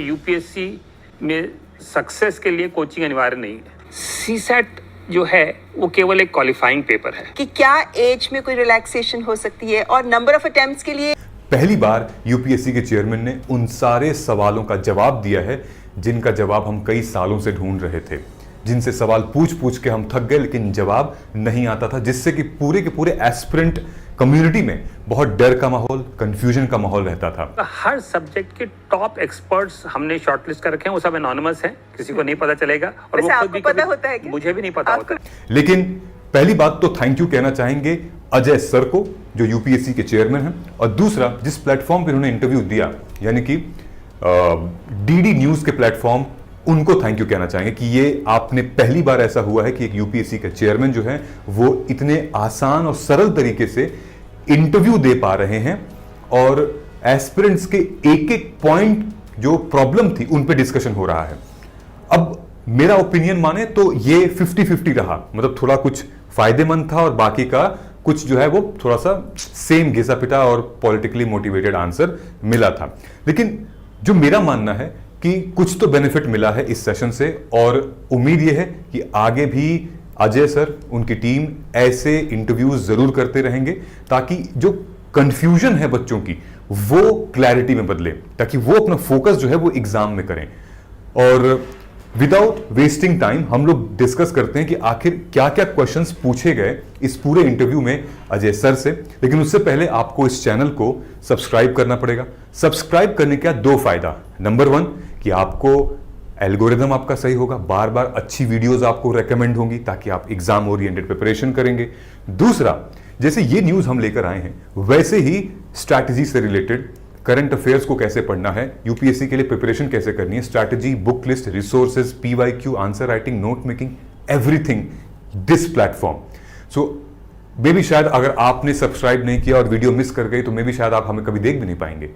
UPSC में success के लिए कोचिंग अनिवार्य नहीं है। सीसेट जो है वो केवल एक क्वालिफाइंग पेपर है। कि क्या एज में कोई रिलैक्सेशन हो सकती है और नंबर ऑफ अटेम्प्ट्स के लिए पहली बार यूपीएससी के चेयरमैन ने उन सारे सवालों का जवाब दिया है जिनका जवाब हम कई सालों से ढूंढ रहे थे, जिनसे सवाल पूछ पूछ के हम थक गए लेकिन जवाब नहीं आता था, जिससे कि पूरे के पूरे एस्पिरेंट कम्युनिटी में बहुत डर का माहौल, कंफ्यूजन का माहौल रहता था। हर सब्जेक्ट के टॉप एक्सपर्ट्स हमने शॉर्टलिस्ट कर रखे हैं, वो सब एनोनिमस हैं, किसी को नहीं पता चलेगा और वो खुद भी पता होता है कि? मुझे भी नहीं पता होता। लेकिन पहली बात तो थैंक यू कहना चाहेंगे अजय सर को जो यूपीएससी के चेयरमैन हैं, और दूसरा जिस प्लेटफॉर्म पे उन्होंने इंटरव्यू दिया यानी कि डीडी न्यूज के प्लेटफॉर्म, उनको थैंक यू कहना चाहेंगे कि ये आपने पहली बार ऐसा हुआ है कि एक यूपीएससी का चेयरमैन जो है वो इतने आसान और सरल तरीके से इंटरव्यू दे पा रहे हैं और एस्पिरेंट्स के एक एक पॉइंट जो प्रॉब्लम थी उन पे डिस्कशन हो रहा है। अब मेरा ओपिनियन माने तो ये 50-50 रहा, मतलब थोड़ा कुछ फायदेमंद था और बाकी का कुछ जो है वो थोड़ा सा सेम घिसा पिटा और पॉलिटिकली मोटिवेटेड आंसर मिला था। लेकिन जो मेरा मानना है कि कुछ तो बेनिफिट मिला है इस सेशन से और उम्मीद यह है कि आगे भी अजय सर, उनकी टीम ऐसे इंटरव्यूज जरूर करते रहेंगे ताकि जो कंफ्यूजन है बच्चों की वो क्लैरिटी में बदले, ताकि वो अपना फोकस जो है वो एग्जाम में करें। और विदाउट वेस्टिंग टाइम हम लोग डिस्कस करते हैं कि आखिर क्या क्या क्वेश्चंस पूछे गए इस पूरे इंटरव्यू में अजय सर से। लेकिन उससे पहले आपको इस चैनल को सब्सक्राइब करना पड़ेगा। सब्सक्राइब करने का दो फायदा, नंबर 1 कि आपको एल्गोरिदम आपका सही होगा, बार बार अच्छी वीडियोस आपको रेकमेंड होंगी ताकि आप एग्जाम ओरिएंटेड प्रिपरेशन करेंगे। दूसरा, जैसे ये न्यूज हम लेकर आए हैं वैसे ही स्ट्रैटेजी से रिलेटेड करंट अफेयर्स को कैसे पढ़ना है, यूपीएससी के लिए प्रिपरेशन कैसे करनी है, strategy, book list, resources, PYQ, answer writing, note making, everything this platform. So मे भी शायद अगर आपने सब्सक्राइब नहीं किया और वीडियो मिस कर गई तो मे भी शायद आप हमें कभी देख भी नहीं पाएंगे,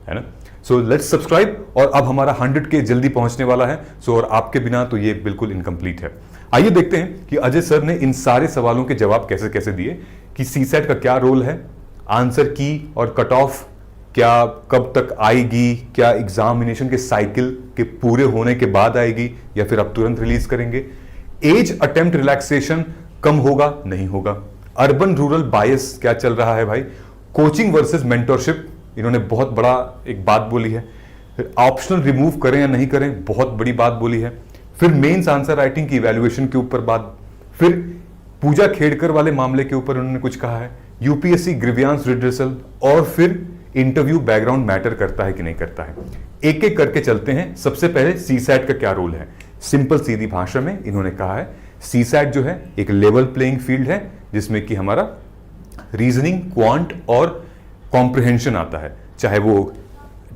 है ना। So let's subscribe. और अब हमारा 100K जल्दी पहुंचने वाला है, सो और आपके बिना तो ये बिल्कुल इनकम्प्लीट है। आइए देखते हैं कि अजय सर ने इन सारे सवालों के जवाब कैसे कैसे दिए, कि सीसेट का क्या रोल है, आंसर की और कट ऑफ क्या कब तक आएगी, क्या एग्जामिनेशन के साइकिल के पूरे होने के बाद आएगी या फिर अब तुरंत रिलीज करेंगे, एज अटेम्प्ट रिलैक्सेशन कम होगा नहीं होगा, अर्बन रूरल बायस क्या चल रहा है भाई, कोचिंग वर्सेस मेंटरशिप, इन्होंने बहुत बड़ा एक बात बोली है, फिर ऑप्शनल रिमूव करें या नहीं करें, बहुत बड़ी बात बोली है, फिर मेंस आंसर राइटिंग की इवैल्यूएशन के ऊपर बात, फिर पूजा खेड़कर वाले मामले के ऊपर उन्होंने कुछ कहा है, यूपीएससी ग्रीवियांस रिड्रेसल, और फिर इंटरव्यू बैकग्राउंड मैटर करता है कि नहीं करता है। एक एक करके चलते हैं। सबसे पहले सीसैट का क्या रोल है। सिंपल सीधी भाषा में इन्होंने कहा है सीसैट जो है एक लेवल प्लेइंग फील्ड है जिसमें कि हमारा रीजनिंग, क्वांट और कॉम्प्रिहेंशन आता है, चाहे वो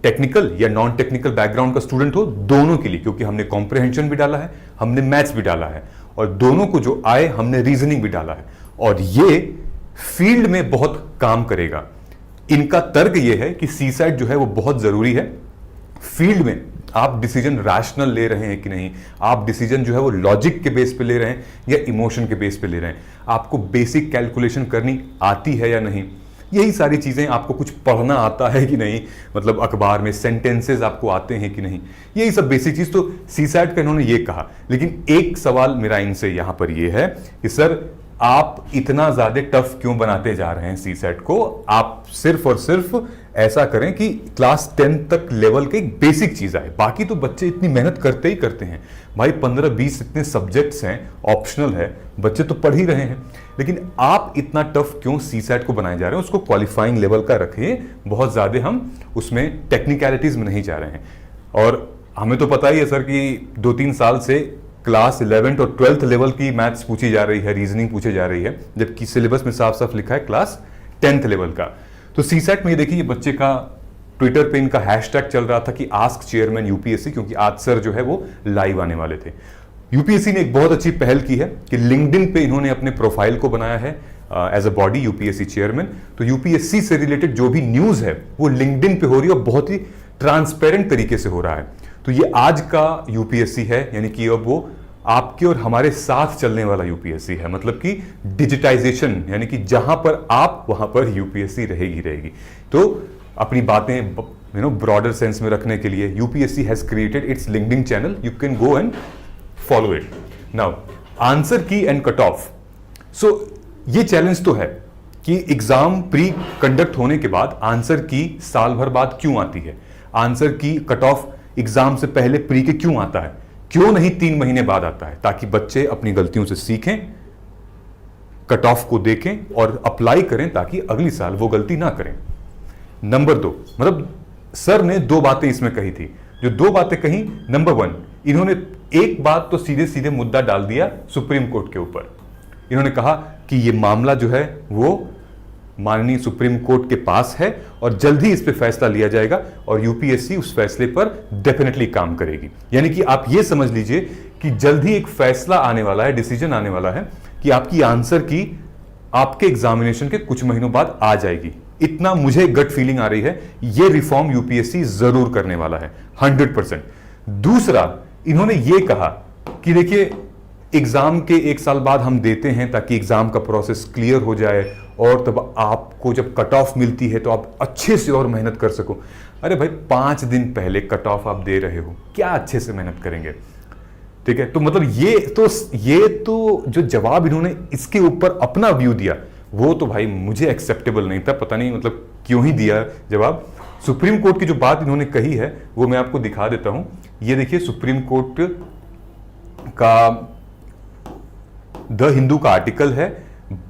टेक्निकल या नॉन टेक्निकल बैकग्राउंड का स्टूडेंट हो, दोनों के लिए, क्योंकि हमने कॉम्प्रिहेंशन भी डाला है, हमने मैथ्स भी डाला है और दोनों को जो आए हमने रीजनिंग भी डाला है और ये फील्ड में बहुत काम करेगा। इनका तर्क यह है कि सीसैट जो है वो बहुत जरूरी है फील्ड में। आप डिसीजन रैशनल ले रहे हैं कि नहीं, आप डिसीजन जो है वो लॉजिक के बेस पे ले रहे हैं या इमोशन के बेस पे ले रहे हैं, आपको बेसिक कैलकुलेशन करनी आती है या नहीं, यही सारी चीजें, आपको कुछ पढ़ना आता है कि नहीं, मतलब अखबार में सेंटेंसेस आपको आते हैं कि नहीं, यही सब बेसिक चीज तो सीसैट का इन्होंने ये कहा। लेकिन एक सवाल मेरा इनसे यहां पर ये है कि सर आप इतना ज्यादा टफ क्यों बनाते जा रहे हैं सीसैट को, आप सिर्फ और सिर्फ ऐसा करें कि क्लास 10 तक लेवल के एक बेसिक चीज आए, बाकी तो बच्चे इतनी मेहनत करते ही करते हैं भाई, 15-20 इतने सब्जेक्ट्स हैं, ऑप्शनल है, बच्चे तो पढ़ ही रहे हैं, लेकिन आप इतना टफ क्यों सीसैट को बनाए जा रहे हैं, उसको क्वालिफाइंग लेवल का रखें, बहुत ज्यादा हम उसमें टेक्निकलिटीज में नहीं जा रहे हैं। और हमें तो पता ही है सर कि 2-3 साल से क्लास 11th और 12th लेवल की मैथ्स पूछी जा रही है, रीजनिंग पूछी जा रही है, जबकि सिलेबस में साफ साफ लिखा है क्लास 10th लेवल का। तो सीसैट में ये देखिए, ये बच्चे का ट्विटर पे इनका हैशटैग चल रहा था कि आस्क चेयरमैन यूपीएससी, क्योंकि आज सर जो है वो लाइव आने वाले थे। यूपीएससी ने एक बहुत अच्छी पहल की है कि लिंक्डइन पे इन्होंने अपने प्रोफाइल को बनाया है as a body, UPSC chairman. तो यूपीएससी से रिलेटेड जो भी न्यूज है वो लिंक्डइन पे हो रही है और बहुत ही ट्रांसपेरेंट तरीके से हो रहा है। तो ये आज का यूपीएससी है, यानी कि अब वो आपके और हमारे साथ चलने वाला यूपीएससी है, मतलब कि डिजिटाइजेशन, यानी कि जहां पर आप वहां पर यूपीएससी रहेगी। तो अपनी बातें ब्रॉडर सेंस में रखने के लिए UPSC has created it's LinkedIn channel, you can go and follow it. Now answer की एंड कट ऑफ। सो ये चैलेंज तो है कि एग्जाम प्री कंडक्ट होने के बाद आंसर की साल भर बाद क्यों आती है, आंसर की कट ऑफ एग्जाम से पहले प्री के क्यों आता है, क्यों नहीं 3 महीने बाद आता है, ताकि बच्चे अपनी गलतियों से सीखें, कट ऑफ को देखें और अप्लाई करें ताकि अगली साल वो गलती ना करें। नंबर 2, मतलब सर ने 2 बातें इसमें कही थी। जो 2 बातें कही, नंबर 1, इन्होंने एक बात तो सीधे सीधे मुद्दा डाल दिया सुप्रीम कोर्ट के ऊपर। इन्होंने कहा कि ये मामला जो है वो माननीय सुप्रीम कोर्ट के पास है और जल्द ही इस पे फैसला लिया जाएगा और यूपीएससी उस फैसले पर डेफिनेटली काम करेगी। यानी कि आप ये समझ लीजिए कि जल्द ही एक फैसला आने वाला है, डिसीजन आने वाला है कि आपकी आंसर की आपके एग्जामिनेशन के कुछ महीनों बाद आ जाएगी। इतना मुझे गट फीलिंग आ रही है, ये रिफॉर्म यूपीएससी जरूर करने वाला है 100%। दूसरा, इन्होंने ये कहा कि देखिए एग्जाम के 1 साल बाद हम देते हैं ताकि एग्जाम का प्रोसेस क्लियर हो जाए और तब आपको जब कट ऑफ मिलती है तो आप अच्छे से और मेहनत कर सको। अरे भाई 5 दिन पहले कट ऑफ आप दे रहे हो, क्या अच्छे से मेहनत करेंगे? ठीक है, तो मतलब ये तो जो जवाब इन्होंने इसके ऊपर अपना व्यू दिया वो तो भाई मुझे एक्सेप्टेबल नहीं था। पता नहीं मतलब क्यों ही दिया जवाब। सुप्रीम कोर्ट की जो बात इन्होंने कही है वो मैं आपको दिखा देता हूं। ये देखिए सुप्रीम कोर्ट का द हिंदू का आर्टिकल है,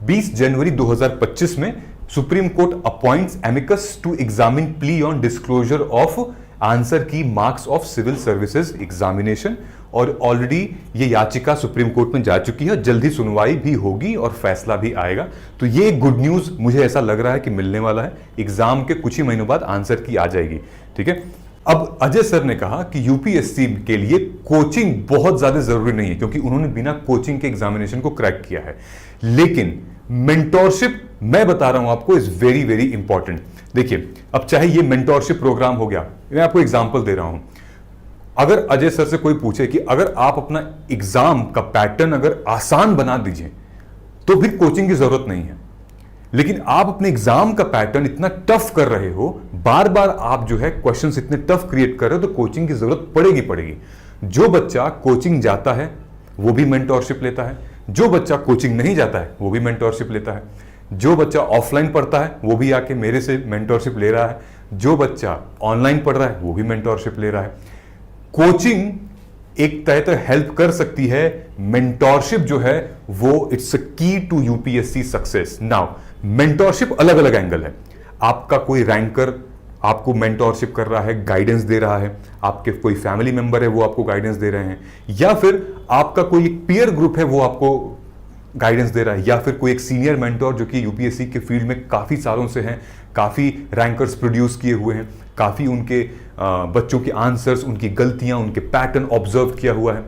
20 जनवरी 2025 में supreme court appoints amicus to examine plea on disclosure of answer key marks of civil services examination. और ऑलरेडी ये याचिका सुप्रीम कोर्ट में जा चुकी है, जल्दी सुनवाई भी होगी और फैसला भी आएगा। तो ये गुड न्यूज मुझे ऐसा लग रहा है कि मिलने वाला है, एग्जाम के कुछ ही महीनों बाद आंसर की आ जाएगी। ठीक है, अब अजय सर ने कहा कि यूपीएससी के लिए कोचिंग बहुत ज्यादा जरूरी नहीं है क्योंकि उन्होंने बिना कोचिंग के एग्जामिनेशन को क्रैक किया है, लेकिन मेंटोरशिप मैं बता रहा हूं आपको इज वेरी वेरी इंपॉर्टेंट। देखिए अब चाहे ये मेंटोरशिप प्रोग्राम हो गया, मैं आपको एग्जांपल दे रहा हूं। अगर अजय सर से कोई पूछे कि अगर आप अपना एग्जाम का पैटर्न अगर आसान बना दीजिए तो फिर कोचिंग की जरूरत नहीं है, लेकिन आप अपने एग्जाम का पैटर्न इतना टफ कर रहे हो, बार बार आप जो है क्वेश्चंस इतने टफ क्रिएट कर रहे हो, तो कोचिंग की जरूरत पड़ेगी। जो बच्चा कोचिंग जाता है वो भी मेंटोरशिप लेता है, जो बच्चा कोचिंग नहीं जाता है वो भी मेंटोरशिप लेता है, जो बच्चा ऑफलाइन पढ़ता है वो भी आके मेरे से मेंटोरशिप ले रहा है, जो बच्चा ऑनलाइन पढ़ रहा है वो भी मेंटोरशिप ले रहा है। कोचिंग एक तरह हेल्प कर सकती है, मेंटोरशिप जो है वो it's a key to UPSC success. Now mentorship अलग अलग एंगल है। आपका कोई रैंकर आपको मेंटोरशिप कर रहा है, गाइडेंस दे रहा है, आपके कोई फैमिली मेंबर है वो आपको गाइडेंस दे रहे हैं, या फिर आपका कोई एक पीयर ग्रुप है वो आपको गाइडेंस दे रहा है, या फिर कोई एक सीनियर मेंटोर जो कि यूपीएससी के फील्ड में काफी सालों से हैं, काफी रैंकर्स प्रोड्यूस किए हुए हैं, काफी उनके बच्चों के आंसर्स, उनकी गलतियां, उनके पैटर्न ऑब्जर्व किया हुआ है।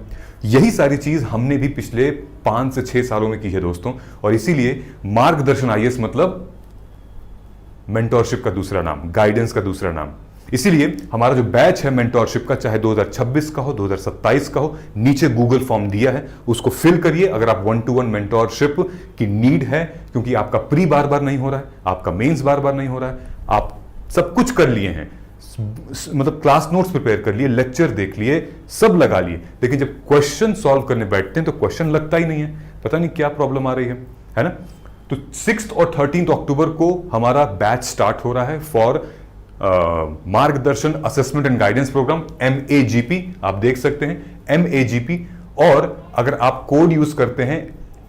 यही सारी चीज हमने भी पिछले 5 से 6 सालों में की है दोस्तों, और इसीलिए मार्गदर्शन आईएएस मतलब मेंटोरशिप का दूसरा नाम, गाइडेंस का दूसरा नाम। इसीलिए हमारा जो बैच है मेंटोरशिप का, चाहे 2026 का हो, 2027 का हो, नीचे गूगल फॉर्म दिया है, उसको फिल करिए। अगर आप 1-to-1 मेंटोरशिप की नीड है, क्योंकि आपका प्री बार बार नहीं हो रहा है, आपका मेंस बार बार नहीं हो रहा है, आप सब कुछ कर लिए हैं, मतलब क्लास नोट्स प्रिपेयर कर लिए, लेक्चर देख लिए, सब लगा लिए, लेकिन जब क्वेश्चन सॉल्व करने बैठते हैं तो क्वेश्चन लगता ही नहीं है, पता नहीं क्या प्रॉब्लम आ रही है ना। तो 6 और 13 अक्टूबर को हमारा बैच स्टार्ट हो रहा है for Margdarshan assessment and guidance program, MAGP, आप देख सकते हैं MAGP। और अगर आप कोड यूज करते हैं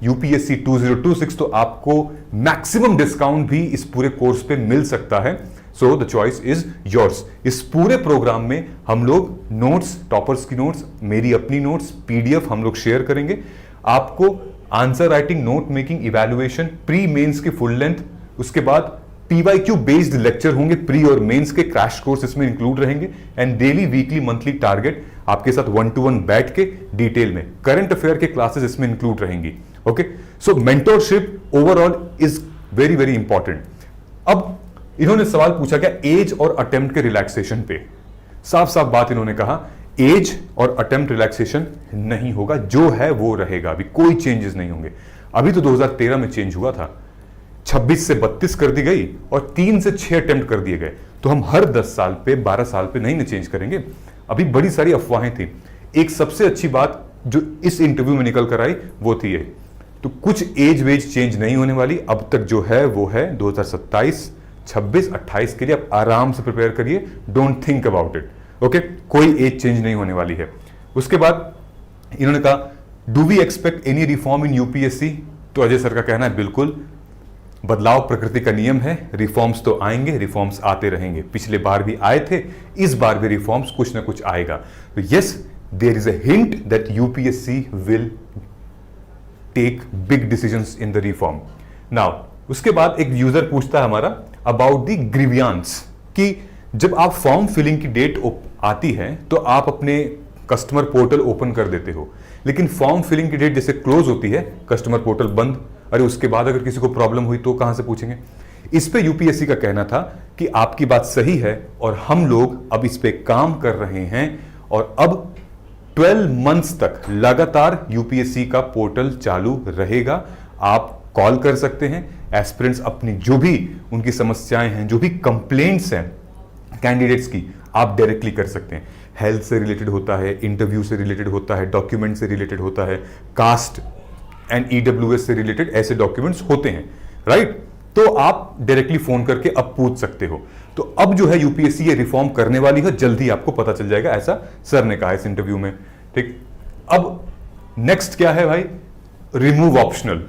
UPSC 2026 तो आपको मैक्सिमम डिस्काउंट भी इस पूरे कोर्स पे मिल सकता है। So the choice is yours. इस पूरे प्रोग्राम में हम लोग नोट्स, टॉपर्स की नोट्स, मेरी अपनी नोट्स, PDF हम लोग शेयर करेंगे। आपको answer writing, note making, evaluation, pre mains के फुल लेंथ, उसके बाद PYQ बेस्ड लेक्चर होंगे, प्री और मेंस के क्रैश कोर्स इसमें इंक्लूड रहेंगे, and daily, weekly, monthly target आपके साथ 1-to-1 बैठ के डिटेल में, करंट अफेयर के क्लासेस इसमें इंक्लूड रहेंगी। Okay, so mentorship overall is very very important. अब इन्होंने सवाल पूछा क्या एज और अटेम्प्ट के रिलैक्सेशन पे, साफ साफ बात इन्होंने कहा, एज और अटेम्प्ट रिलैक्सेशन नहीं होगा, जो है वो रहेगा, अभी कोई चेंजेस नहीं होंगे। अभी तो 2013 में चेंज हुआ था, 26 से 32 कर दी गई और 3 से 6 अटेम्प्ट कर दिए गए। तो हम हर 10 साल पे 12 साल पे नहीं चेंज करेंगे। अभी बड़ी सारी अफवाहें थी। एक सबसे अच्छी बात जो इस इंटरव्यू में निकल कर आई वो थी ये, तो कुछ एज वेज चेंज नहीं होने वाली। अब तक जो है वो है 2027, 26, 28 के लिए आप आराम से प्रिपेयर करिए, don't think about it. Okay, कोई एज चेंज नहीं होने वाली है। उसके बाद इन्होंने कहा do we expect any reform in UPSC? तो अजय सर का कहना है बिल्कुल, बदलाव प्रकृति का नियम है, रिफॉर्म्स तो आएंगे, रिफॉर्म्स आते रहेंगे। पिछले बार भी आए थे, इस बार भी रिफॉर्म्स कुछ ना कुछ आएगा। तो yes, there is a hint that UPSC will take big decisions in the reform. Now उसके बाद एक यूजर पूछता है हमारा अबाउट द ग्रीवियांस, कि जब आप फॉर्म फिलिंग की डेट आती है तो आप अपने कस्टमर पोर्टल ओपन कर देते हो, लेकिन फॉर्म फिलिंग की डेट जैसे क्लोज होती है, कस्टमर पोर्टल बंद। अरे उसके बाद अगर किसी को प्रॉब्लम हुई तो कहां से पूछेंगे? इस पे यूपीएससी का कहना था कि आपकी बात सही है और हम लोग अब इस पे काम कर रहे हैं और अब 12 मंथ्स तक लगातार यूपीएससी का पोर्टल चालू रहेगा। आप कॉल कर सकते हैं, एस्पिरेंट्स अपनी जो भी उनकी समस्याएं हैं, जो भी कंप्लेंट्स हैं कैंडिडेट्स की, आप डायरेक्टली कर सकते हैं। हेल्थ से रिलेटेड होता है, इंटरव्यू से रिलेटेड होता है, डॉक्यूमेंट से रिलेटेड होता है, कास्ट एंड ईडब्ल्यूएस से रिलेटेड ऐसे डॉक्यूमेंट्स होते हैं, राइट? तो आप डायरेक्टली फोन करके अब पूछ सकते हो। तो अब जो है यूपीएससी ये रिफॉर्म करने वाली है, जल्दी आपको पता चल जाएगा, ऐसा सर ने कहा इस इंटरव्यू में। ठीक, अब नेक्स्ट क्या है भाई? Remove optional.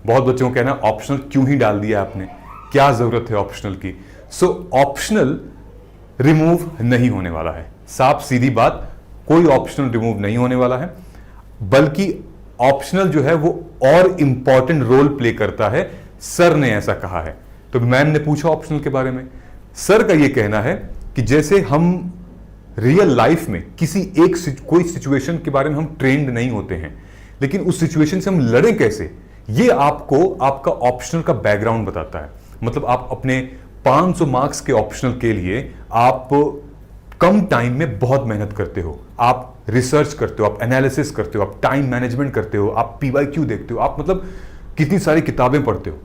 बहुत बच्चों को कहना ऑप्शनल क्यों ही डाल दिया आपने, क्या जरूरत है ऑप्शनल की? सो ऑप्शनल रिमूव नहीं होने वाला है, साफ सीधी बात, कोई ऑप्शनल रिमूव नहीं होने वाला है, बल्कि ऑप्शनल जो है वो और इंपॉर्टेंट रोल प्ले करता है, सर ने ऐसा कहा है। तो मैम ने पूछा ऑप्शनल के बारे में, सर का ये कहना है कि जैसे हम रियल लाइफ में किसी एक कोई सिचुएशन के बारे में हम ट्रेंड नहीं होते हैं, लेकिन उस सिचुएशन से हम लड़ें कैसे, ये आपको आपका ऑप्शनल का बैकग्राउंड बताता है। मतलब आप अपने 500 मार्क्स के ऑप्शनल के लिए आप कम टाइम में बहुत मेहनत करते हो, आप रिसर्च करते हो, आप एनालिसिस करते हो, आप टाइम मैनेजमेंट करते हो, आप पीवाईक्यू देखते हो, आप मतलब कितनी सारी किताबें पढ़ते हो।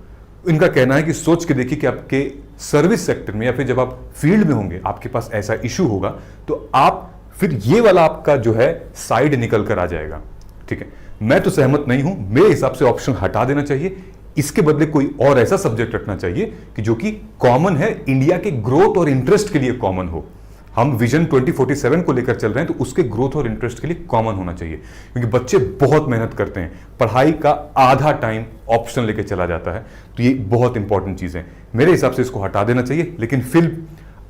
इनका कहना है कि सोच के देखिए कि आपके सर्विस सेक्टर में या फिर जब आप फील्ड में होंगे, आपके पास ऐसा इशू होगा, तो आप फिर ये वाला आपका जो है साइड निकल कर आ जाएगा। ठीक है, मैं तो सहमत नहीं हूं, मेरे हिसाब से ऑप्शन हटा देना चाहिए, इसके बदले कोई और ऐसा सब्जेक्ट रखना चाहिए कि जो कि कॉमन है, इंडिया के ग्रोथ और इंटरेस्ट के लिए कॉमन हो। हम विजन 2047 को लेकर चल रहे हैं, तो उसके ग्रोथ और इंटरेस्ट के लिए कॉमन होना चाहिए, क्योंकि बच्चे बहुत मेहनत करते हैं, पढ़ाई का आधा टाइम ऑप्शन लेके चला जाता है, तो ये बहुत इंपॉर्टेंट चीज है। मेरे हिसाब से इसको हटा देना चाहिए, लेकिन फिर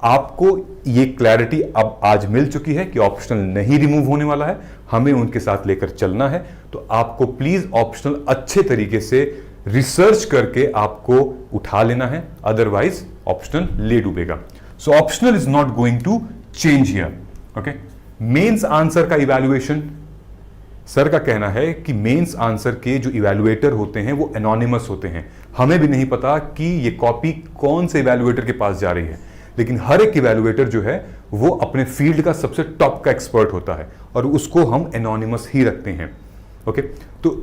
आपको ये क्लैरिटी अब आज मिल चुकी है कि ऑप्शनल नहीं रिमूव होने वाला है, हमें उनके साथ लेकर चलना है। तो आपको प्लीज ऑप्शनल अच्छे तरीके से रिसर्च करके आपको उठा लेना है, अदरवाइज ऑप्शनल ले डूबेगा। So optional is not going to change here. Okay, mains answer का इवैल्यूएशन, सर का कहना है कि मेंस आंसर के जो इवैल्यूएटर होते हैं वो एनोनिमस होते हैं, हमें भी नहीं पता कि ये कॉपी कौन से इवैल्यूएटर के पास जा रही है, लेकिन हर एक इवैल्यूएटर जो है वो अपने फील्ड का सबसे टॉप का एक्सपर्ट होता है और उसको हम एनोनिमस ही रखते हैं। ओके, तो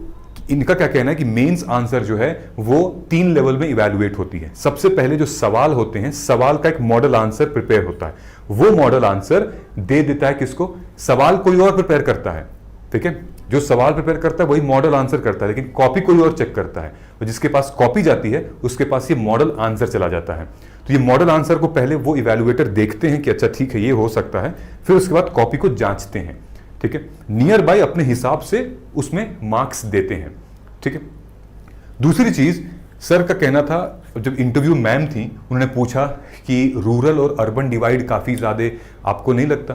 इनका क्या कहना है कि मेंस आंसर जो है वो 3 लेवल में इवैल्यूएट होती है। सबसे पहले जो सवाल होते हैं, सवाल का एक मॉडल आंसर प्रिपेयर होता है, वो मॉडल आंसर दे देता है किसको? सवाल कोई और प्रिपेयर करता है, ठीक है, जो सवाल प्रिपेयर करता है वही मॉडल आंसर करता है, लेकिन कॉपी कोई और चेक करता है, और जिसके पास कॉपी जाती है उसके पास ये मॉडल आंसर चला जाता है। तो ये मॉडल आंसर को पहले वो इवैल्यूएटर देखते हैं कि अच्छा ठीक है ये हो सकता है, फिर उसके बाद कॉपी को जांचते हैं, ठीक है, नियर बाय अपने हिसाब से उसमें मार्क्स देते हैं। ठीक है, दूसरी चीज सर का कहना था, जब इंटरव्यू मैम थी उन्होंने पूछा कि रूरल और अर्बन डिवाइड काफी ज्यादा आपको नहीं लगता?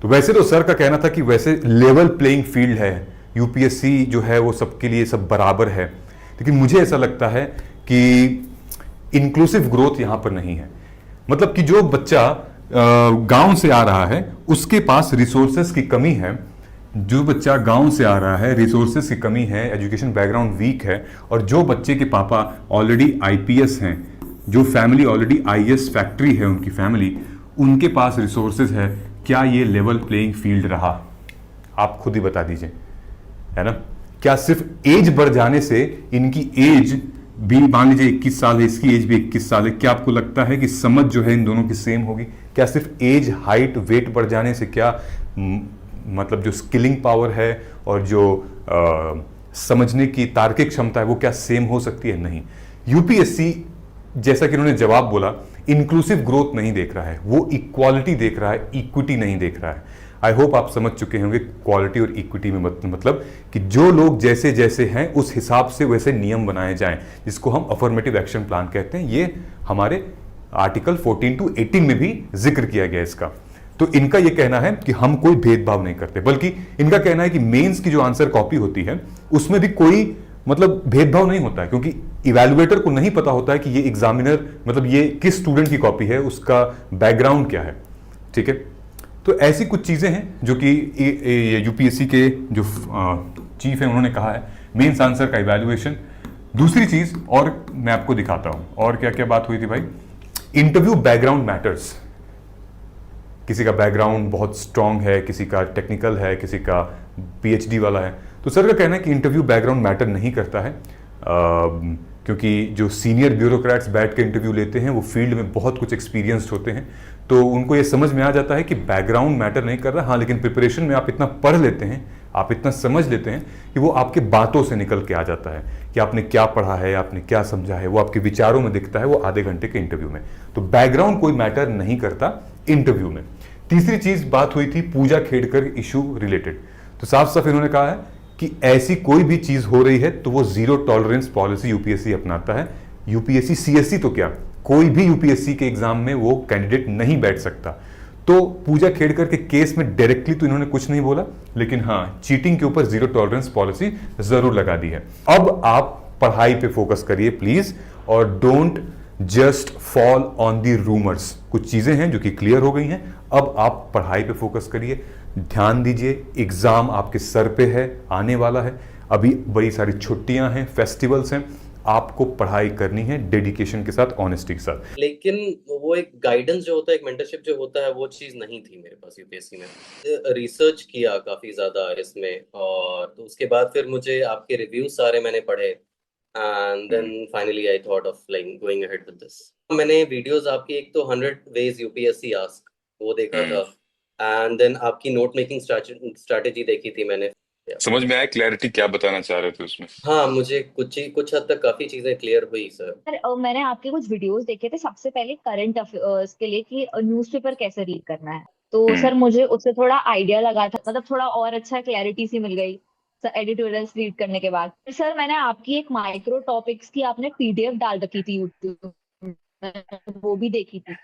तो वैसे तो सर का कहना था कि वैसे लेवल प्लेइंग फील्ड है, यूपीएससी जो है वो सबके लिए सब बराबर है, लेकिन मुझे ऐसा लगता है कि इंक्लूसिव ग्रोथ यहां पर नहीं है। मतलब कि जो बच्चा गांव से आ रहा है उसके पास रिसोर्सेस की कमी है, जो बच्चा गांव से आ रहा है रिसोर्सेस की कमी है, एजुकेशन बैकग्राउंड वीक है, और जो बच्चे के पापा ऑलरेडी आईपीएस हैं, जो फैमिली ऑलरेडी आईएएस फैक्ट्री है उनकी फैमिली, उनके पास रिसोर्सेज है, क्या ये लेवल प्लेइंग फील्ड रहा? आप खुद ही बता दीजिए, है ना? क्या सिर्फ एज बढ़ जाने से इनकी एज भी मान लीजिए 21 साल है, इसकी एज भी 21 साल है, क्या आपको लगता है कि समझ जो है इन दोनों की सेम होगी? क्या सिर्फ एज, हाइट, वेट बढ़ जाने से क्या मतलब जो स्किलिंग पावर है और जो समझने की तार्किक क्षमता है वो क्या सेम हो सकती है? नहीं। यूपीएससी, जैसा कि उन्होंने जवाब बोला, इंक्लूसिव ग्रोथ नहीं देख रहा है, वो इक्वालिटी देख रहा है, इक्विटी नहीं देख रहा है। आई होप आप समझ चुके होंगे क्वालिटी और इक्विटी में मतलब कि जो लोग जैसे जैसे हैं उस हिसाब से वैसे नियम बनाए जाएं, जिसको हम अफर्मेटिव एक्शन प्लान कहते हैं। ये हमारे आर्टिकल 14 to 18 में भी जिक्र किया गया इसका। तो इनका यह कहना है कि हम कोई भेदभाव नहीं करते, बल्कि इनका कहना है कि मेंस की जो आंसर कॉपी होती है उसमें भी कोई मतलब भेदभाव नहीं होता है, क्योंकि इवैल्यूएटर को नहीं पता होता है कि ये एग्जामिनर मतलब ये किस स्टूडेंट की कॉपी है, उसका बैकग्राउंड क्या है। ठीक है, तो ऐसी कुछ चीजें हैं जो कि यूपीएससी के जो चीफ है उन्होंने कहा है, मेंस आंसर का इवैल्यूएशन। दूसरी चीज और मैं आपको दिखाता हूं, और क्या क्या बात हुई थी भाई। Interview background matters. किसी का बैकग्राउंड बहुत स्ट्रांग है, किसी का टेक्निकल है, किसी का पीएचडी वाला है, तो सर का कहना है कि इंटरव्यू बैकग्राउंड मैटर नहीं करता है, क्योंकि जो सीनियर ब्यूरोक्रेट्स बैठ के इंटरव्यू लेते हैं वो फील्ड में बहुत कुछ एक्सपीरियंस्ड होते हैं, तो उनको ये समझ में आ जाता है कि बैकग्राउंड मैटर नहीं कर रहा। हाँ, लेकिन प्रिपरेशन में आप इतना पढ़ लेते हैं, आप इतना समझ लेते हैं कि वो आपके बातों से निकल के आ जाता है कि आपने क्या पढ़ा है, आपने क्या समझा है, वो आपके विचारों में दिखता है वो आधे घंटे के इंटरव्यू में। तो बैकग्राउंड कोई मैटर नहीं करता इंटरव्यू में। तीसरी चीज बात हुई थी पूजा खेड़कर इशू रिलेटेड। तो साफ साफ इन्होंने कहा है कि ऐसी कोई भी चीज हो रही है तो वो जीरो टॉलरेंस पॉलिसी यूपीएससी अपनाता है। यूपीएससी सीएससी तो क्या, कोई भी यूपीएससी के एग्जाम में वो कैंडिडेट नहीं बैठ सकता। तो पूजा खेड़कर के केस में डायरेक्टली तो इन्होंने कुछ नहीं बोला, लेकिन हाँ, चीटिंग के ऊपर जीरो टॉलरेंस पॉलिसी जरूर लगा दी है। अब आप पढ़ाई पे फोकस करिए प्लीज, और don't just fall on the rumours. कुछ चीजें हैं जो कि क्लियर हो गई हैं, अब आप पढ़ाई पे फोकस करिए, ध्यान दीजिए। एग्जाम आपके सर पे है, आने वाला है, अभी बड़ी सारी छुट्टियां हैं, फेस्टिवल्स हैं, आपको पढ़ाई करनी है डेडिकेशन के साथ, ऑनेस्टी के साथ। लेकिन वो एक गाइडेंस जो होता है, एक मेंटरशिप जो होता है, वो चीज नहीं थी मेरे पास यूपीएससी में। रिसर्च किया काफी ज्यादा इसमें, और तो उसके बाद फिर मुझे आपके रिव्यूज सारे मैंने पढ़े, and then finally I thought of like going ahead with this. मैंने वीडियोस आपकी, एक तो 100 वेज यूपीएससी आस्क वो देखा था, एंड देन आपकी नोट मेकिंग स्ट्रैटेजी देखी थी मैंने। समझ में आया क्लैरिटी क्या बताना चाह रहे थे उसमें? हाँ, मुझे कुछ हद तक काफी चीजें क्लियर हुई सर। सर मैंने आपके कुछ वीडियोस देखे थे, सबसे पहले करंट अफेयर्स के लिए कि न्यूज़पेपर कैसे रीड करना है, तो सर मुझे उससे थोड़ा आइडिया लगा था, मतलब थोड़ा और अच्छा क्लैरिटी सी मिल गई एडिटोरियल्स रीड करने के बाद। सर मैंने आपकी एक माइक्रो टॉपिक्स की आपने पीडीएफ डाल रखी थी यूट्यूब, वो भी देखी थी।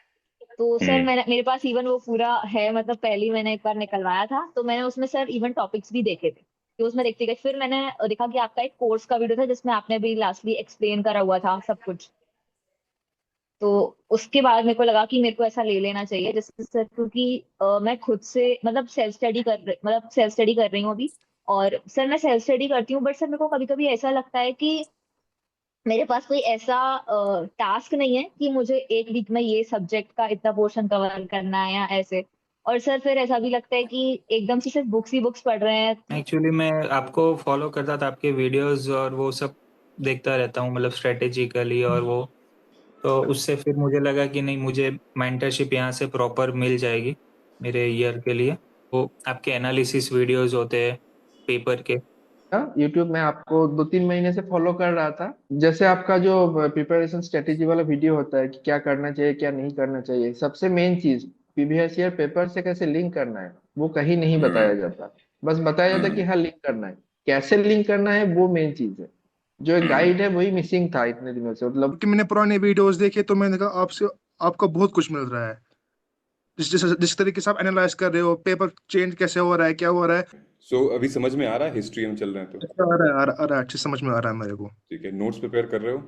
तो सर मेरे पास इवन वो पूरा है, मतलब पहले मैंने एक बार निकलवाया था, तो मैंने उसमें सर इवन टॉपिक्स भी देखे थे, तो उसमें देखते गए। फिर मैंने देखा कि आपका एक कोर्स का वीडियो था जिसमें आपने भी लास्टली एक्सप्लेन करा हुआ था सब कुछ, तो उसके बाद मेरे को लगा कि मेरे को ऐसा ले लेना चाहिए जैसे सर, क्योंकि मैं खुद से मतलब सेल्फ स्टडी कर रही हूँ अभी। और सर मैं सेल्फ स्टडी करती हूँ, बट सर मेरे को कभी कभी ऐसा लगता है कि मेरे पास कोई ऐसा टास्क नहीं है कि मुझे एक वीक में ये सब्जेक्ट का इतना पोर्शन कवर करना है या ऐसे। और सर फिर ऐसा भी लगता है कि एकदम से सिर्फ बुक्स ही बुक्स पढ़ रहे हैं। एक्चुअली मैं आपको फॉलो करता था, आपके वीडियोस और वो सब देखता रहता हूँ, मतलब स्ट्रेटेजिकली और वो, तो उससे फिर मुझे लगा कि नहीं, मुझे मेंटरशिप यहाँ से प्रॉपर मिल जाएगी मेरे ईयर के लिए। वो आपके एनालिसिस वीडियोस होते हैं पेपर के। यूट्यूब में आपको 2-3 महीने से फॉलो कर रहा था। जैसे आपका जो प्रिपरेशन स्ट्रेटेजी वाला वीडियो होता है कि क्या करना चाहिए क्या नहीं करना चाहिए, सबसे मेन चीज प्रीवियस ईयर पेपर से कैसे लिंक करना है वो कहीं नहीं बताया जाता। बस बताया जाता कि हाँ लिंक करना है, कैसे लिंक करना है वो मेन चीज है। जो एक गाइड है वही मिसिंग था इतने दिनों से। मतलब कि मैंने पुराने वीडियोस देखे तो मैंने कहा आपसे आपको बहुत कुछ मिल रहा है, जिस तरीके से आप एनालाइज कर रहे हो, पेपर चेंज कैसे हो रहा है, क्या हो रहा है। सो अभी समझ में आ रहा है, हिस्ट्री में चल रहे हैं तो आ रहा है, अच्छे समझ में आ रहा है मेरे को। ठीक है, नोट्स प्रिपेयर कर रहे हो?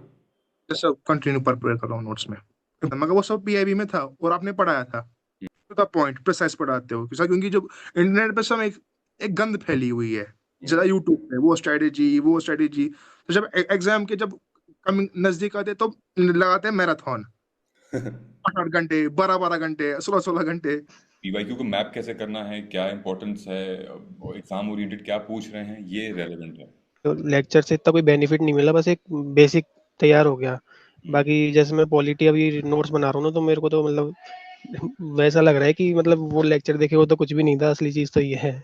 जैसे कंटिन्यू प्रिपेयर कर रहा हूँ नोट्स में, मगर वो सब पीआईबी में था और आपने पढ़ाया था टू द पॉइंट, प्रिसाइज पढ़ाते हो। क्योंकि जब इंटरनेट पे सब एक गंद फैली हुई है जरा यूट्यूब पे, वो स्ट्रेटेजी, तो जब एग्जाम के जब कम नजदीक आते तो लगाते हैं मैराथन 8 घंटे 12 घंटे 16 घंटे। पीवाईक्यू को मैप कैसे करना है, क्या इंपॉर्टेंस है, एग्जाम ओरिएंटेड क्या पूछ रहे हैं, ये रेलेवेंट है। तो लेक्चर से इतना कोई बेनिफिट नहीं मिला, बस एक बेसिक तैयार हो गया। बाकी जैसे मैं पॉलिटी अभी नोट्स बना रहा हूँ ना, तो मेरे को तो मतलब वैसा लग रहा है कि मतलब वो लेक्चर देखे वो तो कुछ भी नहीं था, असली चीज तो ये है।